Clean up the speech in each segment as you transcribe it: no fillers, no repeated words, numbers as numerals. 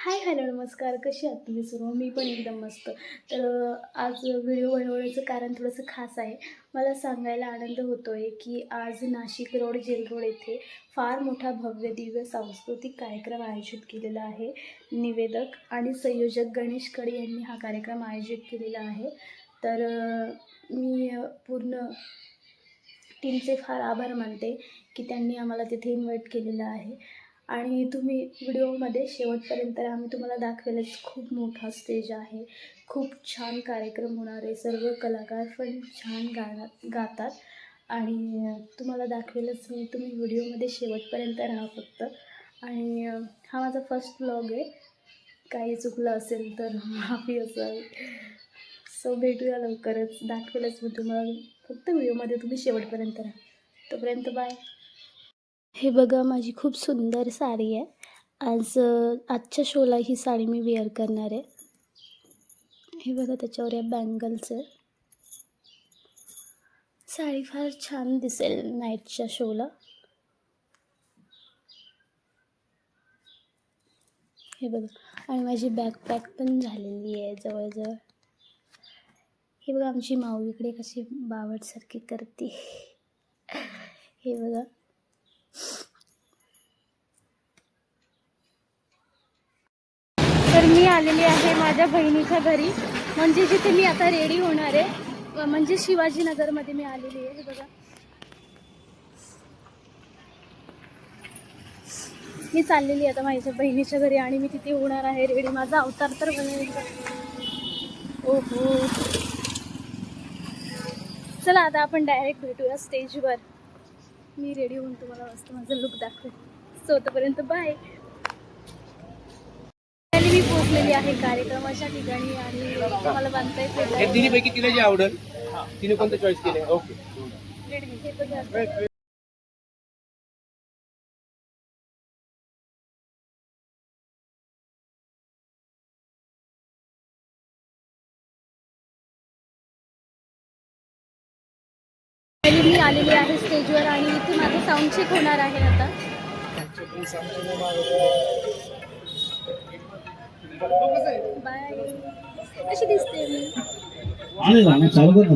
Hi hello नमस्कार, कशी आहात तुम्ही सर्व? मी पण एकदम मस्त. तर आज व्हिडिओ बनवण्याचं कारण थोडंसं खास आहे. मला सांगायला आनंद होतो आहे की आज नाशिक रोड जेल रोड येथे फार मोठा भव्य दिव्य सांस्कृतिक कार्यक्रम आयोजित केलेला आहे. निवेदक आणि संयोजक गणेश कडे यांनी हा कार्यक्रम आयोजित केलेला आहे. तर मी पूर्ण टीमचे फार आभार मानते की त्यांनी आम्हाला तिथे इन्व्हाइट केलेलं आहे. आणि तुम्ही व्हिडिओमध्ये शेवटपर्यंत आम्ही तुम्हाला दाखवेलच. खूप मोठा स्टेज आहे, खूप छान कार्यक्रम होणार आहे. सर्व कलाकार पण छान गातात आणि तुम्हाला दाखवेलच मी. तुम्ही व्हिडिओमध्ये शेवटपर्यंत राहा फक्त. आणि हा माझा फर्स्ट व्लॉग आहे. काही चुकलं असेल तर माफी असावी. सो भेटूया लवकरच. दाखवेलच मी तुम्हाला. फक्त व्हिडिओमध्ये तुम्ही शेवटपर्यंत राहा. तोपर्यंत बाय. हे बघा, माझी खूप सुंदर साडी आहे. आजच्या शोला ही साडी मी वेअर करणार आहे. हे बघा, त्याच्यावर या बँगल्स आहे. साडी फार छान दिसेल नाईटच्या शोला. हे बघा, आणि माझी बॅकपॅक पण झालेली आहे जवळजवळ. हे बघा, आमची माऊ इकडे कशी बावटसारखी करते. हे बघा. तर मी आलेली आहे माझ्या बहिणीच्या घरी, म्हणजे जिथे मी आता रेडी होणार आहे, म्हणजे शिवाजीनगरमध्ये मी आलेली आहे. हे बघा, मी चाललेली आता माझ्या बहिणीच्या घरी आणि मी तिथे होणार आहे रेडी. माझा अवतार तर बनेल. ओहो, चला आता आपण डायरेक्ट भेटूया स्टेजवर. मी रेडी होऊन तुम्हाला मस्त माझं लुक दाखवेल. सो तोपर्यंत बाय. मी पोहोचलेली आहे कार्यक्रमाच्या ठिकाणी आणि तुम्हाला बांधता येते. तिन्हीपैकी तिला जे आवडेल तिने कोणतं चॉईस केले? ओके. मी आलेली आहे स्टेजवर आणि इथे माझं साऊंड चेक होणार आहे आता. बाय. कशी दिसते मी? चालू कर.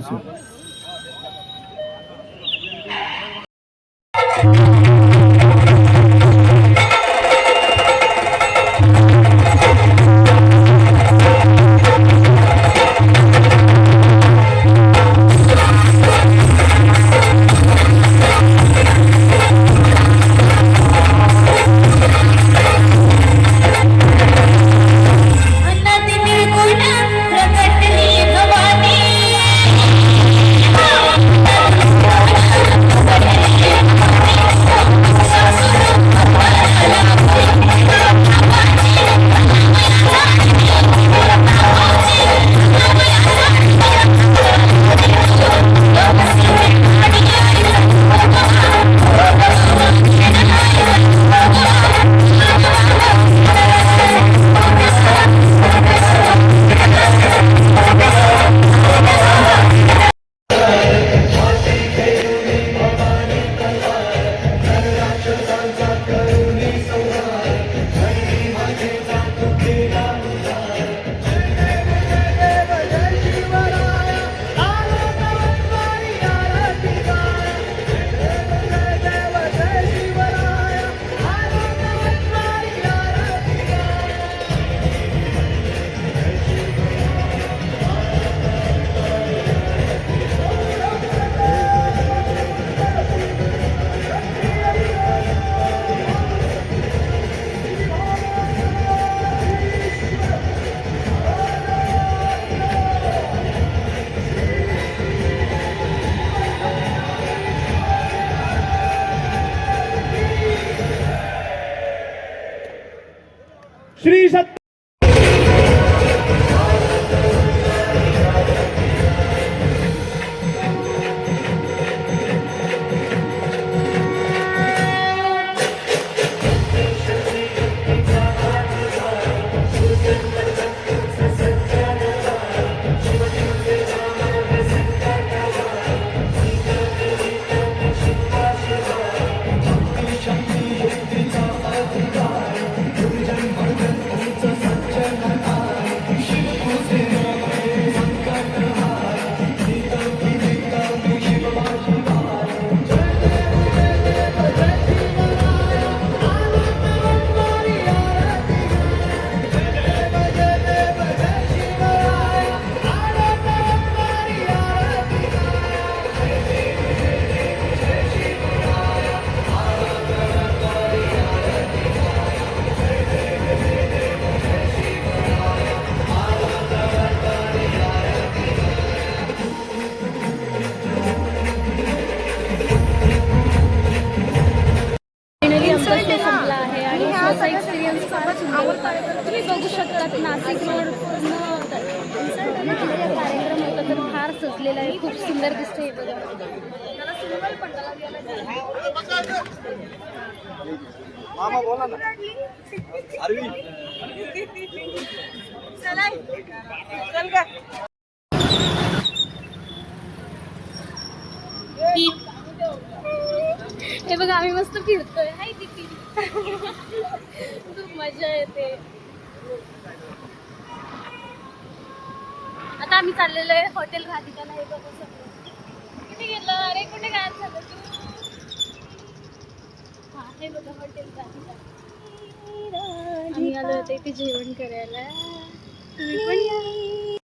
श्री सत्य फार सुंदर होता. तुम्ही बघू शकतात नाशिक रोड पूर्ण कार्यक्रम होता तर फार सजलेला आहे. खूप सुंदर दिसते बघा. मामा बोला ना. अरविंद चल का हे बघा आम्ही मस्त फिरतोय. हाय दीदी. खूप मजा येते. आता आम्ही चाललेलो आहे हॉटेल राधिकाला. हे बघा सगळं. कुठे गेलं? अरे कुठे गायब झालं तू? हा हे बघा हॉटेल राधिका. आम्ही आलो होतो इथे जेवण करायला. तुम्ही पण या.